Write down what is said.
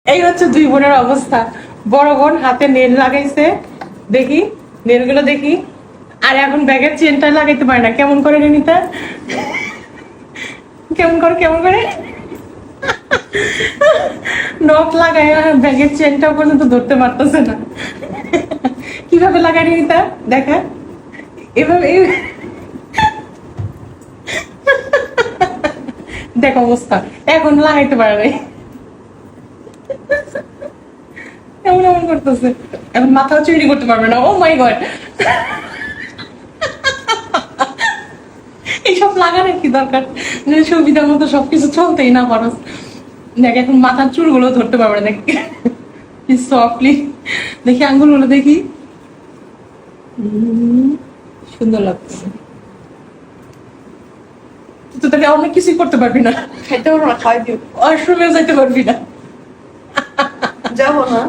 এই হচ্ছে দুই বোনের অবস্থা। বড় বোন হাতে নেল লাগাইছে, দেখি নেল গুলো দেখি, আর এখন ব্যাগের চেনটা লাগাইতে পারে না। কেমন করে নিতা, কেমন করে নখ লাগাই ব্যাগের চেনটা পর্যন্ত ধরতে পারতেছে না। কিভাবে লাগাই নিতা দেখা, এভাবে দেখ অবস্থা, এখন লাগাইতে পারে নাই, এমন এমন করতেছে। এখন মাথাও চুরি করতে পারবে না। ও মাই গড, এইসব লাগানোর কি দরকার, যে সুবিধা মতো সবকিছু চলতেই না পারো। দেখ এখন মাথার চুলগুলো ধরতে পারবে না, সফটলি দেখি আঙ্গুলগুলো দেখি, সুন্দর লাগছে। তো তাহলে অনেক কিছুই করতে পারবি না, খাইতে পারবো না, খাওয়াই দিও। ওয়াশরুমেও যাইতে পারবি না। যাবো না।